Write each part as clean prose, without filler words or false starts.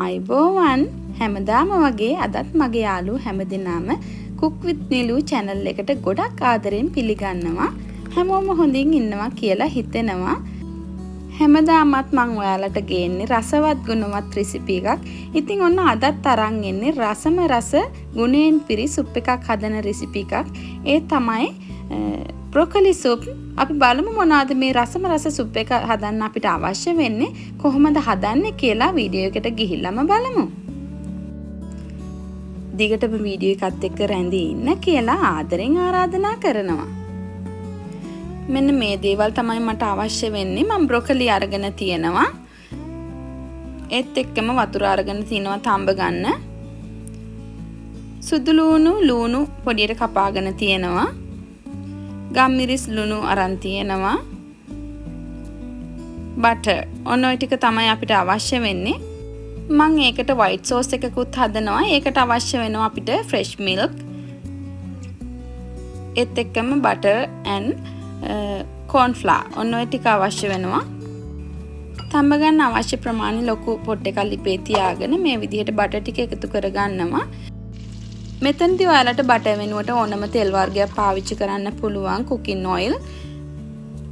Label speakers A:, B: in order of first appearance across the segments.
A: ආයුබෝවන් හැමදාම වගේ අදත් මගේ යාළුවෝ හැමදෙනාම cook with Nilu channel එකට ගොඩක් ආදරෙන් පිළිගන්නවා. හැමෝම හොඳින් ඉන්නවා කියලා හිතෙනවා. හැමදාමත් මම ඔයාලට ගේන්නේ රසවත් ගුණවත් රෙසිපි එකක්. ඉතින් ඔන්න අදත් අරන් එන්නේ රසම රස ගුණයෙන් පිරි සුප් එකක් හදන රෙසිපි එකක්. ඒ තමයි broccoli soup. අපි බලමු මොනවාද මේ රසම රස සුප් එක හදන්න අපිට අවශ්‍ය වෙන්නේ, කොහොමද හදන්නේ කියලා වීඩියෝ එකට ගිහිල්ලාම බලමු. දිගටම වීඩියෝ එකත් එක්ක රැඳී ඉන්න කියලා ආදරෙන් ආරාධනා කරනවා. මෙන්න මේ දේවල් තමයි මට අවශ්‍ය වෙන්නේ. මම broccoli අරගෙන තියෙනවා. ඒත් එක්කම වතුර අරගෙන තිනවා තඹ ගන්න. සුදු ලුණු පොඩියට කපාගෙන තියෙනවා. ගම්මිරිස් ලුණු අරන් තියෙනවා. බටර් ඔන්න ඔය ටික තමයි අපිට අවශ්‍ය වෙන්නේ. මම ඒකට white sauce එකකුත් හදනවා. ඒකට අවශ්‍ය වෙනවා අපිට fresh milk. ඒත් එක්කම butter and corn flour ඔන්න ඔය ටික අවශ්‍ය වෙනවා. තඹ ගන්න අවශ්‍ය ප්‍රමාණය ලොකු පොට් එකක් ලිපේ තියාගෙන මේ විදිහට butter ටික එකතු කරගන්නවා. මෙතනදී ඔයාලට butter වෙනුවට ඕනම තෙල් වර්ගයක් පාවිච්චි කරන්න පුළුවන්. cooking oil.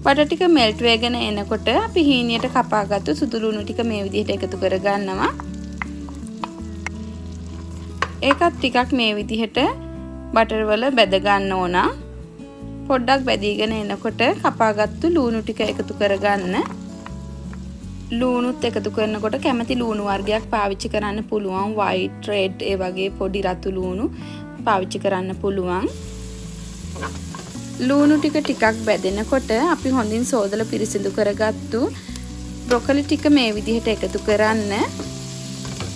A: butter ටික melt වෙගෙන එනකොට අපි හීනියට කපාගත්තු සුදු ලුණු ටික මේ විදිහට එකතු කරගන්නවා. ඒකත් ටිකක් මේ විදිහට butter වල බැද ගන්න ඕන. පොඩ්ඩක් බැදීගෙන එනකොට කපාගත්තු ලුණු ටික එකතු කරගන්න. ලුණුත් එකතු කරනකොට කැමති ලුණු වර්ගයක් පාවිච්චි කරන්න පුළුවන්. white, red ඒ වගේ පොඩි රතු ලුණු පාවිච්චි කරන්න පුළුවන්. ලුණු ටිකක් බැදෙනකොට අපි හොඳින් සෝදලා පිරිසිදු කරගත්තු broccoli ටික මේ විදිහට එකතු කරන්න.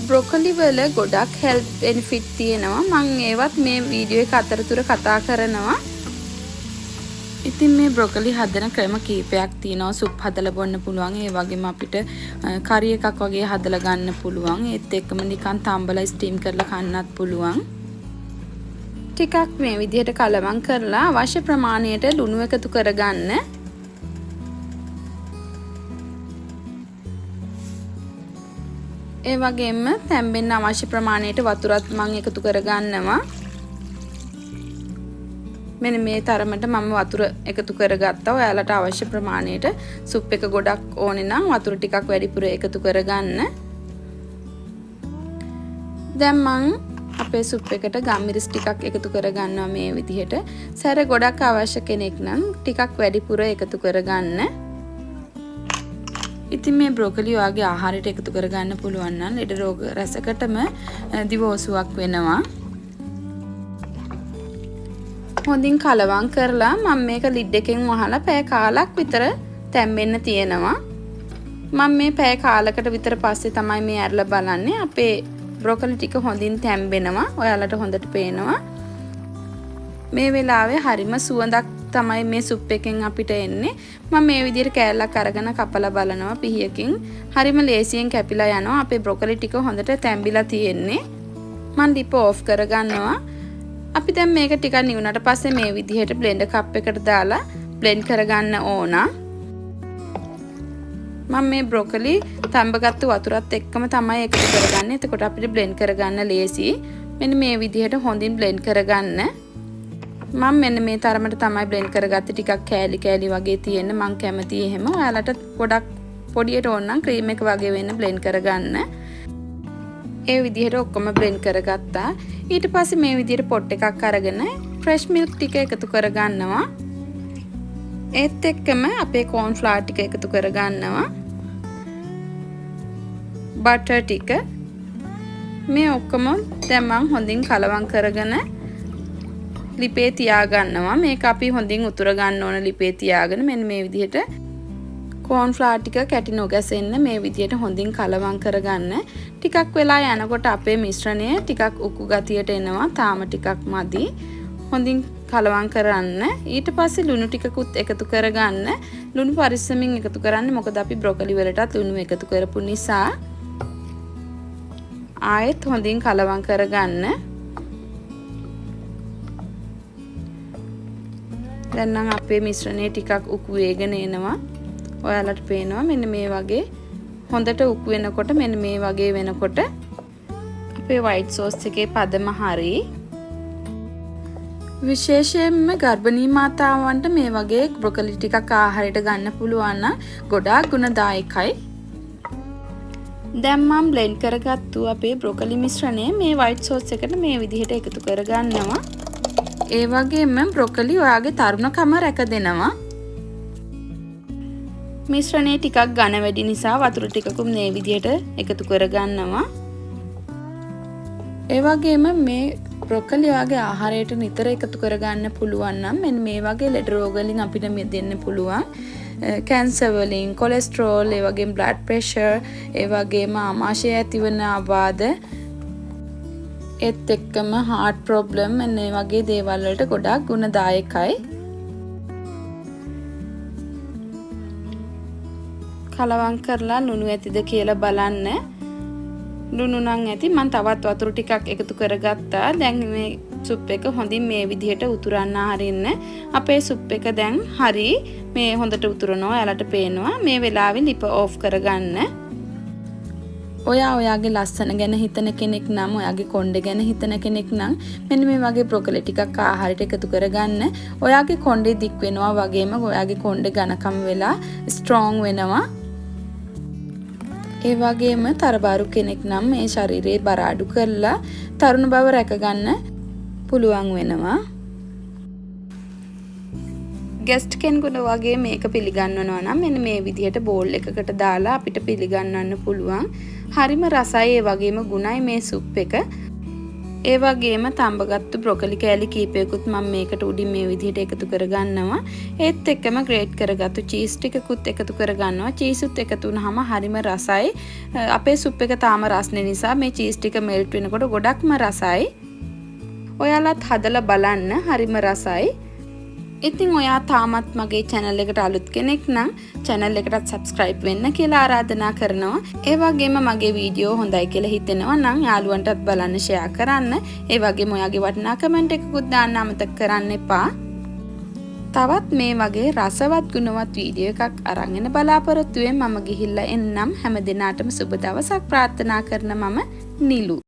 A: broccoli වල ගොඩක් health benefit තියෙනවා. මම ඒවත් මේ වීඩියෝ එක අතරතුර කතා කරනවා. ඉතින් මේ broccoli හදන ක්‍රම කීපයක් තියෙනවා. සුප් හදලා බොන්න පුළුවන්. ඒ වගේම අපිට curry එකක් වගේ හදලා ගන්න පුළුවන්. ඒත් එක්කම නිකන් තම්බලා ස්ටීම් කරලා කන්නත් පුළුවන්. ටිකක් මේ විදිහට කලවම් කරලා අවශ්‍ය ප්‍රමාණයට ලුණු එකතු කරගන්න. ඒ වගේම තැම්බෙන්න අවශ්‍ය ප්‍රමාණයට වතුරත් මම එකතු කරගන්නවා. මෙන්න මේ තරමට මම වතුර එකතු කරගත්තා. ඔයාලට අවශ්‍ය ප්‍රමාණයට සුප් එක ගොඩක් ඕනේ නම් වතුර ටිකක් වැඩිපුර එකතු කරගන්න. දැන් මම අපේ සුප් එකට ගම්මිරිස් ටිකක් එකතු කරගන්නවා මේ විදිහට. සැර ගොඩක් අවශ්‍ය කෙනෙක් නම් ටිකක් වැඩිපුර එකතු කරගන්න. ඉතින් මේ broccoli වගේ ආහාරයට එකතු කරගන්න පුළුවන් නම් ලෙඩ රෝග රසකටම දිවෝසුවක් වෙනවා. හොඳින් කලවම් කරලා මම මේක lid එකෙන් වහලා පැය කාලක් විතර තැම්බෙන්න තියෙනවා. මම මේ පැය කාලකට විතර පස්සේ තමයි මේ අරලා බලන්නේ. අපේ broccoli ටික හොඳින් තැම්බෙනවා. ඔයාලට හොඳට පේනවා. මේ වෙලාවේ හරිම සුවඳක් තමයි මේ සුප් එකෙන් අපිට එන්නේ. මම මේ විදිහට කෑල්ලක් අරගෙන කපලා බලනවා පිහියකින්. හරිම ලේසියෙන් කැපිලා යනවා. අපේ broccoli ටික හොඳට තැම්බිලා තියෙන්නේ. මම ලිප ඕෆ් කරගන්නවා. අපි දැන් මේක ටිකක් නිවුනට පස්සේ මේ විදිහට blender cup එකට දාලා blend කරගන්න ඕන. මම මේ broccoli තඹගත්තු වතුරත් එක්කම තමයි එකතු කරගන්නේ. එතකොට අපිට blend කරගන්න ලේසි. මෙන්න මේ විදිහට හොඳින් blend කරගන්න. මම මෙන්න මේ තරමට තමයි blend කරගත්තේ. ටිකක් කෑලි වගේ තියෙන. මම කැමති එහෙම. ඔයාලට ගොඩක් පොඩියට ඕන නම් ක්‍රීම් එක වගේ වෙන්න blend කරගන්න. ඒ විදිහට ඔක්කොම blend කරගත්තා. ඊට පස්සේ මේ විදිහට පොට් එකක් අරගෙන fresh milk ටික එකතු කරගන්නවා. ඒත් එක්කම අපේ corn flour ටික එකතු කරගන්නවා. butter ටික මේ ඔක්කොම දැන් මම හොඳින් කලවම් කරගෙන ලිපේ තියාගන්නවා. මේක අපි හොඳින් උතුර ගන්න ඕන ලිපේ තියාගෙන මෙන්න මේ විදිහට corn flour ටික කැටි නොගැසෙන්න මේ විදිහට හොඳින් කලවම් කරගන්න. ටිකක් වෙලා යනකොට අපේ මිශ්‍රණය ටිකක් උක්කු ගතියට එනවා. තාම ටිකක් මදි. හොඳින් කලවම් කරන්න. ඊට පස්සේ ලුණු ටිකකුත් එකතු කරගන්න. ලුණු පරිස්සමින් එකතු කරන්න. මොකද අපි broccoli වලටත් ලුණු එකතු කරපු නිසා. ආයෙත් හොඳින් කලවම් කරගන්න. දැන් නම් අපේ මිශ්‍රණය ටිකක් උක්කු වේගෙන එනවා. ඔයාලට පේනවා මෙන්න මේ වගේ හොඳට උක් වෙනකොට මෙන්න මේ වගේ වෙනකොට අපේ white sauce එකේ පදම හරි. විශේෂයෙන්ම ගර්භණී මාතාවන්ට මේ වගේ බ්‍රොකොලි ටිකක් ආහාරයට ගන්න පුළුවන් නම් ගොඩාක් ගුණදායකයි. දැන් මම බ්ලෙන්ඩ් කරගත්තු අපේ බ්‍රොකොලි මිශ්‍රණය මේ white sauce එකට මේ විදිහට එකතු කරගන්නවා. ඒ වගේම බ්‍රොකොලි ඔයාගේ තරුණකම රැක දෙනවා. මිශ්‍රණය ටිකක් ඝන වැඩි නිසා වතුර ටිකකුත් මේ විදිහට එකතු කරගන්නවා. ඒ වගේම මේ බ්‍රොකොලි වගේ ආහාරයට නිතර එකතු කරගන්න පුළුවන් නම් මෙන්න මේ වගේ ලෙඩ රෝග වලින් අපිට මිදෙන්න පුළුවන්. කැන්සර් වලින්, කොලෙස්ටරෝල්, ඒ වගේම බ්ලඩ් ප්‍රෙෂර්, ඒ වගේම ආමාශය ඇතිවන ආබාධ, ඒත් එක්කම heart problem මේ වගේ දේවල් වලට ගොඩාක් ගුණදායකයි. කලවම් කරලා ලුණු ඇතිද කියලා බලන්න. ලුණු නම් ඇති. මම තවත් වතුර ටිකක් එකතු කරගත්තා. දැන් මේ සුප් එක හොඳින් මේ විදිහට උතුරන්න හරින්න. අපේ සුප් එක දැන් හරි මේ හොඳට උතුරනවා. ඔයාලට පේනවා. මේ වෙලාවේ ලිප ඕෆ් කරගන්න. ඔයාගේ ලස්සන ගැන හිතන කෙනෙක් නම්, ඔයාගේ කොණ්ඩේ ගැන හිතන කෙනෙක් නම් මෙන්න මේ වගේ බ්‍රොකොලි ටිකක් ආහාරයට එකතු කරගන්න. ඔයාගේ කොණ්ඩේ දික් වෙනවා වගේම ඔයාගේ කොණ්ඩේ ඝනකම් වෙලා ස්ට්‍රෝං වෙනවා. ඒ වගේම තරබාරු කෙනෙක් නම් මේ ශරීරයේ බර අඩු කරලා තරුණ බව රැකගන්න පුළුවන් වෙනවා. ගෙස්ට් කෙනෙකුට වගේ මේක පිළිගන්වනවා නම් මෙන්න මේ විදිහට බෝල් එකකට දාලා අපිට පිළිගන්වන්න පුළුවන්. හරිම රසයි, ඒ වගේම ගුණයි මේ සුප් එක. ඒ වගේම තඹගත්තු බ්‍රොකොලි කෑලි කීපයකුත් මම මේකට උඩින් මේ විදිහට එකතු කරගන්නවා. ඒත් එක්කම ග්‍රේට් කරගත්තු චීස් ටිකකුත් එකතු කරගන්නවා. චීසුත් එකතු වුනහම හරිම රසයි. අපේ සුප් එක තාම රස්නේ නිසා මේ චීස් ටික මෙල්ට් වෙනකොට ගොඩක්ම රසයි. ඔයාලත් හදලා බලන්න, හරිම රසයි. ඉතින් ඔයා තාමත් මගේ channel එකට අලුත් කෙනෙක් නම් channel එකටත් subscribe වෙන්න කියලා ආරාධනා කරනවා. ඒ වගේම මගේ වීඩියෝ හොඳයි කියලා හිතෙනවා නම් යාළුවන්ටත් බලන්න share කරන්න. ඒ වගේම ඔයාගේ වටිනා comment එකකුත් දාන්න අමතක කරන්න එපා. තවත් මේ වගේ රසවත් ගුණවත් වීඩියෝ එකක් අරන් එන බලාපොරොත්තු වෙමින් මම ගිහිල්ලා එන්නම්. හැම දිනාටම සුබ දවසක් ප්‍රාර්ථනා කරන මම නිලු.